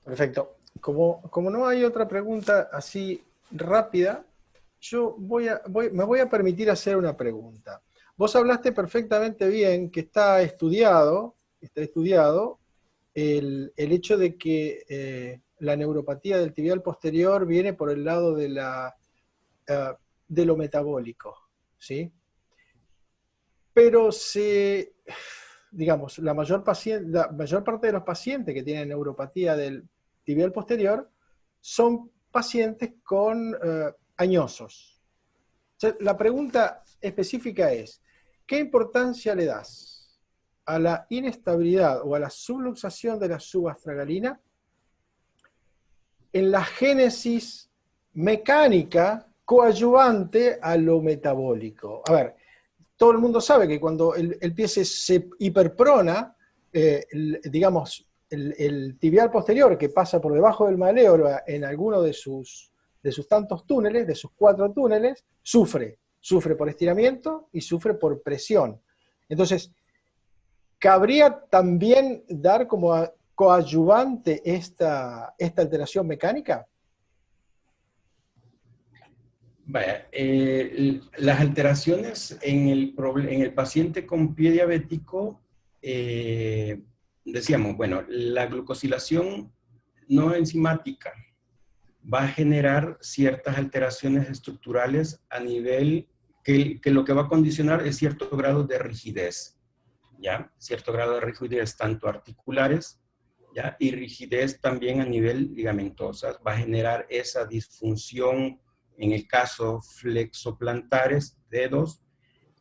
Perfecto. Como no hay otra pregunta así rápida, yo me voy a permitir hacer una pregunta. Vos hablaste perfectamente bien que está estudiado el hecho de que la neuropatía del tibial posterior viene por el lado de lo metabólico, ¿sí? Pero digamos, la mayor parte de los pacientes que tienen neuropatía del tibial posterior son pacientes con añosos. Entonces, la pregunta específica es, ¿qué importancia le das a la inestabilidad o a la subluxación de la subastragalina en la génesis mecánica coadyuvante a lo metabólico? A ver, todo el mundo sabe que cuando el pie se hiperprona, digamos, el tibial posterior que pasa por debajo del maléolo en alguno de sus tantos túneles, de sus 4 túneles, sufre por estiramiento y sufre por presión. Entonces, ¿cabría también dar como coadyuvante esta alteración mecánica? Vaya, las alteraciones en el paciente con pie diabético, decíamos, bueno, la glucosilación no enzimática va a generar ciertas alteraciones estructurales a nivel que lo que va a condicionar es cierto grado de rigidez, ¿ya? Cierto grado de rigidez tanto articulares, ¿ya? Y rigidez también a nivel ligamentosa. Va a generar esa disfunción, en el caso flexoplantares, dedos,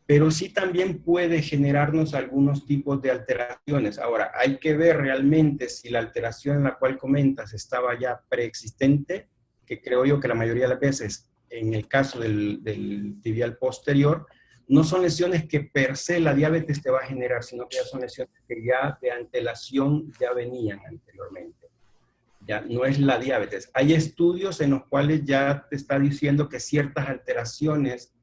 pero sí también puede generarnos algunos tipos de alteraciones. Ahora, hay que ver realmente si la alteración en la cual comentas estaba ya preexistente, que creo yo que la mayoría de las veces, en el caso del tibial posterior, no son lesiones que per se la diabetes te va a generar, sino que ya son lesiones que ya de antelación ya venían anteriormente. Ya no es la diabetes. Hay estudios en los cuales ya te está diciendo que ciertas alteraciones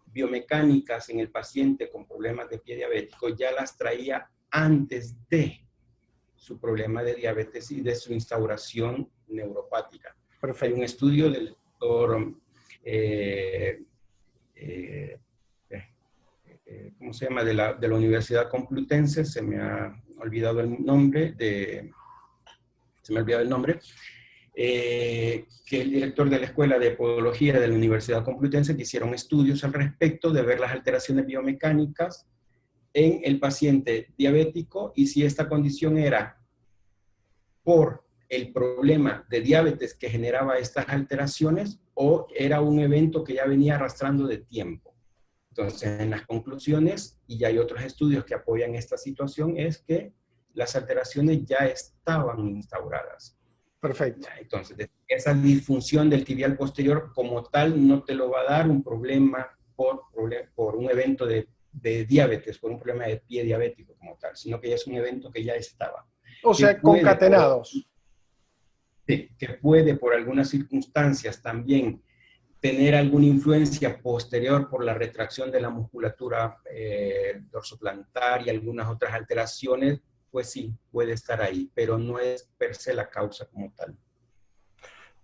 biomecánicas en el paciente con problemas de pie diabético ya las traía antes de su problema de diabetes y de su instauración neuropática. Perfecto. Hay un estudio del doctor, ¿cómo se llama? De la Universidad Complutense, se me ha olvidado el nombre, que el director de la Escuela de Podología de la Universidad Complutense, que hicieron estudios al respecto de ver las alteraciones biomecánicas en el paciente diabético y si esta condición era por el problema de diabetes que generaba estas alteraciones o era un evento que ya venía arrastrando de tiempo. Entonces, en las conclusiones, y ya hay otros estudios que apoyan esta situación, es que las alteraciones ya estaban instauradas. Perfecto. Entonces, esa disfunción del tibial posterior como tal no te lo va a dar un problema por un evento de diabetes, por un problema de pie diabético como tal, sino que ya es un evento que ya estaba. O sea, concatenados. Que puede por algunas circunstancias también tener alguna influencia posterior por la retracción de la musculatura dorsoplantar y algunas otras alteraciones, pues sí, puede estar ahí, pero no es per se la causa como tal.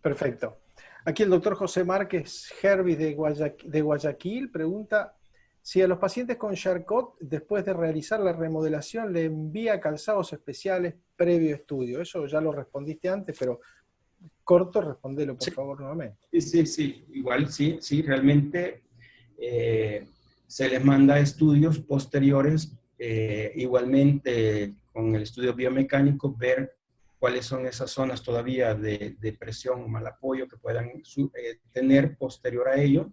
Perfecto. Aquí el doctor José Márquez Hervis de Guayaquil pregunta si a los pacientes con Charcot, después de realizar la remodelación, le envía calzados especiales previo estudio. Eso ya lo respondiste antes, pero corto, respondelo por favor nuevamente. Sí, igual sí, realmente se les manda estudios posteriores, igualmente con el estudio biomecánico, ver cuáles son esas zonas todavía de presión o mal apoyo que puedan tener posterior a ello,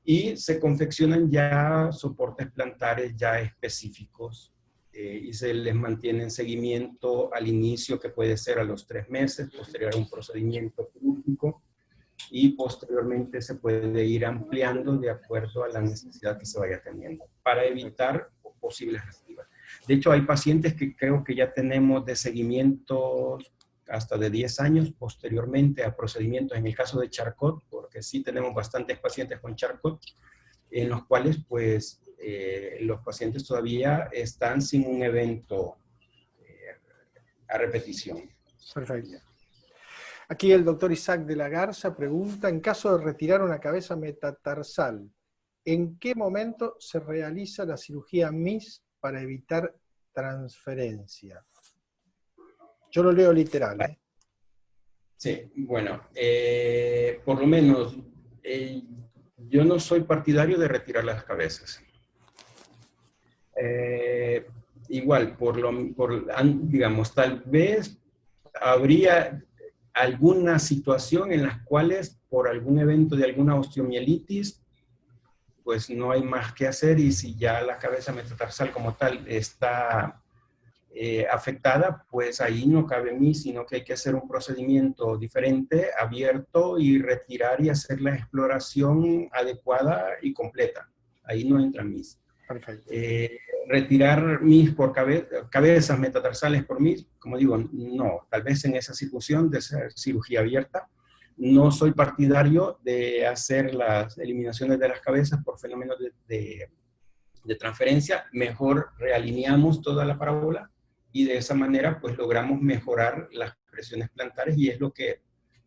y se confeccionan ya soportes plantares ya específicos y se les mantiene en seguimiento al inicio, que puede ser a los 3 meses, posterior a un procedimiento quirúrgico, y posteriormente se puede ir ampliando de acuerdo a la necesidad que se vaya teniendo para evitar posibles recidivas. De hecho, hay pacientes que creo que ya tenemos de seguimiento hasta de 10 años posteriormente a procedimientos, en el caso de Charcot, porque sí tenemos bastantes pacientes con Charcot, en los cuales pues los pacientes todavía están sin un evento a repetición. Perfecto. Aquí el doctor Isaac de la Garza pregunta, en caso de retirar una cabeza metatarsal, ¿en qué momento se realiza la cirugía MIS para evitar transferencia? Yo lo leo literal, ¿eh? Sí, bueno, por lo menos yo no soy partidario de retirar las cabezas. Igual, digamos, tal vez habría alguna situación en las cuales por algún evento de alguna osteomielitis, pues no hay más que hacer, y si ya la cabeza metatarsal como tal está afectada, pues ahí no cabe MIS, sino que hay que hacer un procedimiento diferente, abierto, y retirar y hacer la exploración adecuada y completa. Ahí no entra MIS. Perfecto. Retirar MIS por cabezas metatarsales por MIS, como digo, no. Tal vez en esa circuncisión de ser cirugía abierta. No soy partidario de hacer las eliminaciones de las cabezas por fenómenos de transferencia. Mejor realineamos toda la parábola y de esa manera pues logramos mejorar las presiones plantares, y es lo que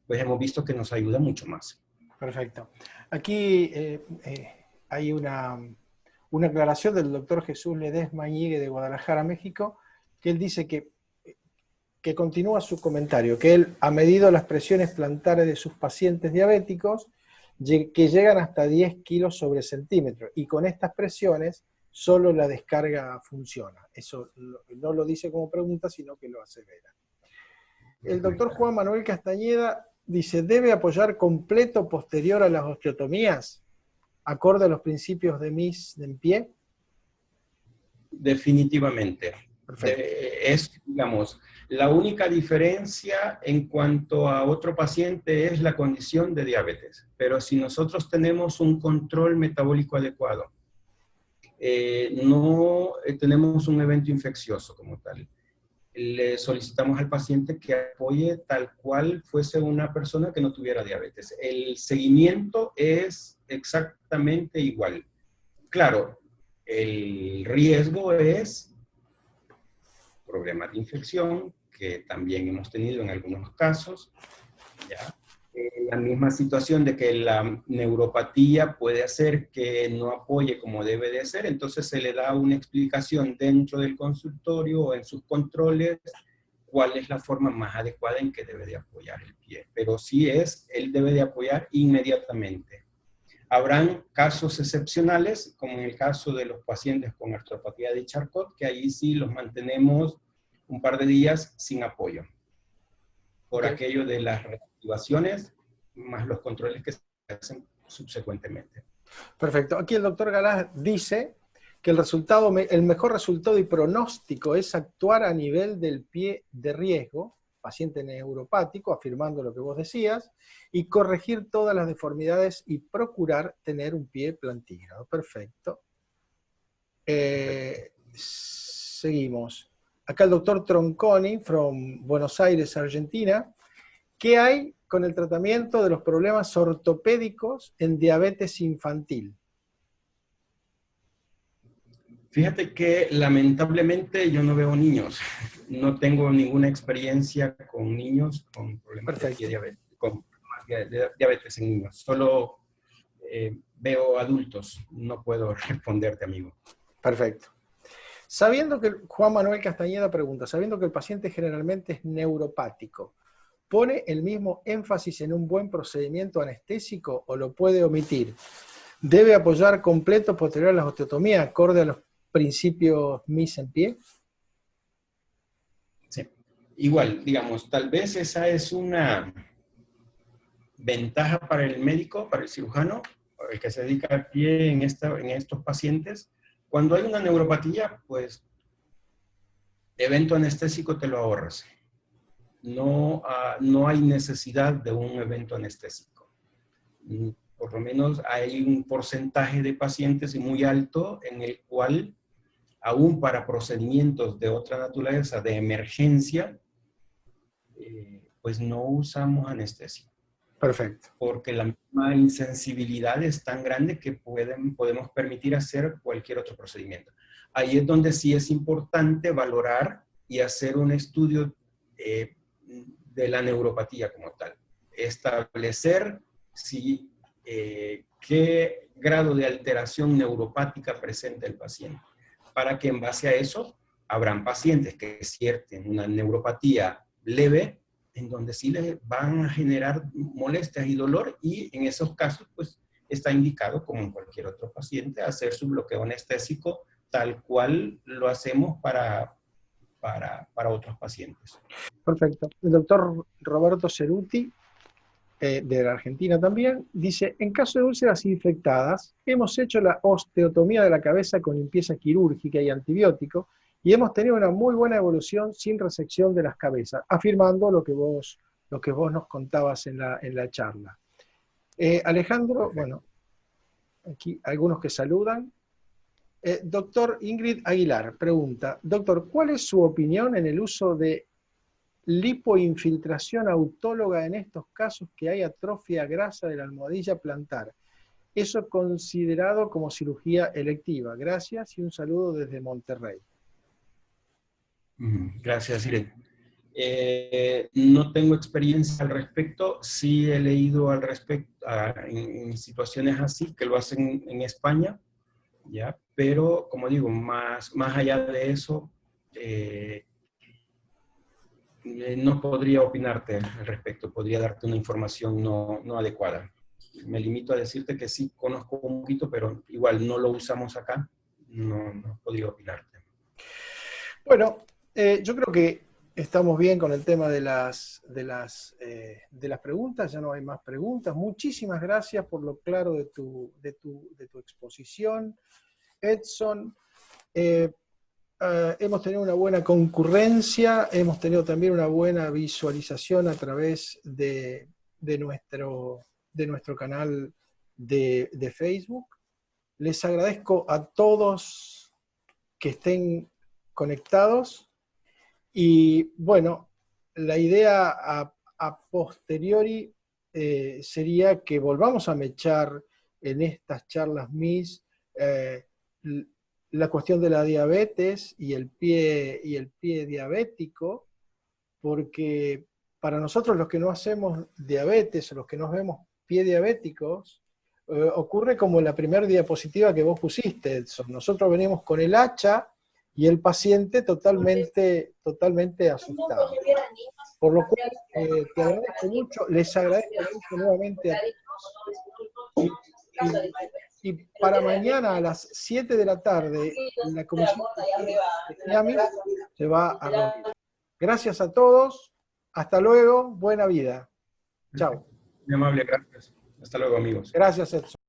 pues hemos visto que nos ayuda mucho más. Perfecto. Aquí hay una aclaración del doctor Jesús Ledesma Ñigue de Guadalajara, México, que él dice que continúa su comentario, que él ha medido las presiones plantares de sus pacientes diabéticos que llegan hasta 10 kilos sobre centímetro, y con estas presiones solo la descarga funciona. Eso no lo dice como pregunta, sino que lo asevera. El doctor Juan Manuel Castañeda dice, ¿debe apoyar completo posterior a las osteotomías, acorde a los principios de Mies en pie? Definitivamente. Es, digamos, la única diferencia en cuanto a otro paciente es la condición de diabetes. Pero si nosotros tenemos un control metabólico adecuado, no tenemos un evento infeccioso como tal, le solicitamos al paciente que apoye tal cual fuese una persona que no tuviera diabetes. El seguimiento es exactamente igual. Claro, el riesgo es problemas de infección, que también hemos tenido en algunos casos, ¿ya? La misma situación de que la neuropatía puede hacer que no apoye como debe de ser, entonces se le da una explicación dentro del consultorio o en sus controles cuál es la forma más adecuada en que debe de apoyar el pie. Pero sí él debe de apoyar inmediatamente. Habrán casos excepcionales, como en el caso de los pacientes con artropatía de Charcot, que ahí sí los mantenemos un par de días sin apoyo, por aquello de las reactivaciones, más los controles que se hacen subsecuentemente. Perfecto. Aquí el doctor Galás dice que el mejor resultado y pronóstico es actuar a nivel del pie de riesgo, paciente neuropático, afirmando lo que vos decías, y corregir todas las deformidades y procurar tener un pie plantígrado. Perfecto. Seguimos. Acá el doctor Tronconi, from Buenos Aires, Argentina. ¿Qué hay con el tratamiento de los problemas ortopédicos en diabetes infantil? Fíjate que lamentablemente yo no veo niños. No tengo ninguna experiencia con niños con problemas de pie diabético, con problemas de diabetes en niños. Solo veo adultos. No puedo responderte, amigo. Perfecto. Sabiendo que, Juan Manuel Castañeda pregunta, sabiendo que el paciente generalmente es neuropático, ¿pone el mismo énfasis en un buen procedimiento anestésico o lo puede omitir? ¿Debe apoyar completo posterior a la osteotomía acorde a los principios Mies en pie? Sí. Igual, digamos, tal vez esa es una ventaja para el médico, para el cirujano, el que se dedica al pie en estos pacientes. Cuando hay una neuropatía, pues, evento anestésico te lo ahorras. No hay necesidad de un evento anestésico. Por lo menos hay un porcentaje de pacientes muy alto en el cual, aún para procedimientos de otra naturaleza, de emergencia, pues no usamos anestesia. Perfecto. Porque la misma insensibilidad es tan grande que podemos permitir hacer cualquier otro procedimiento. Ahí es donde sí es importante valorar y hacer un estudio de la neuropatía como tal. Establecer qué grado de alteración neuropática presenta el paciente, para que en base a eso habrán pacientes que cierten una neuropatía leve, en donde sí les van a generar molestias y dolor, y en esos casos pues está indicado, como en cualquier otro paciente, hacer su bloqueo anestésico tal cual lo hacemos para otros pacientes. Perfecto. El doctor Roberto Ceruti, de la Argentina también, dice, en caso de úlceras infectadas, hemos hecho la osteotomía de la cabeza con limpieza quirúrgica y antibiótico, y hemos tenido una muy buena evolución sin resección de las cabezas, afirmando lo que vos nos contabas en la charla. Alejandro, bueno, aquí algunos que saludan. Doctor Ingrid Aguilar pregunta, doctor, ¿cuál es su opinión en el uso de lipoinfiltración autóloga en estos casos que hay atrofia grasa de la almohadilla plantar? Eso considerado como cirugía electiva. Gracias y un saludo desde Monterrey. Gracias, Irene. No tengo experiencia al respecto, sí he leído al respecto en situaciones así que lo hacen en España, ¿ya? Pero como digo, más allá de eso, no podría opinarte al respecto, podría darte una información no adecuada. Me limito a decirte que sí conozco un poquito, pero igual no lo usamos acá, no podría opinarte. Bueno, yo creo que estamos bien con el tema de las preguntas, ya no hay más preguntas. Muchísimas gracias por lo claro de tu exposición, Edson. Hemos tenido una buena concurrencia, hemos tenido también una buena visualización a través de nuestro canal de Facebook. Les agradezco a todos que estén conectados y bueno, la idea a posteriori sería que volvamos a mechar en estas charlas MIS la cuestión de la diabetes y el pie diabético, porque para nosotros los que no hacemos diabetes o los que nos vemos pie diabéticos, ocurre como la primera diapositiva que vos pusiste, Edson. Nosotros venimos con el hacha y el paciente totalmente asustado. Por lo cual, te agradezco mucho, les agradezco mucho nuevamente a todos. Y para mañana a las 7 de la tarde, la Comisión de Miami se va a reunir. Gracias a todos, hasta luego, buena vida. Chao. Muy amable, gracias. Hasta luego, amigos. Gracias, Edson.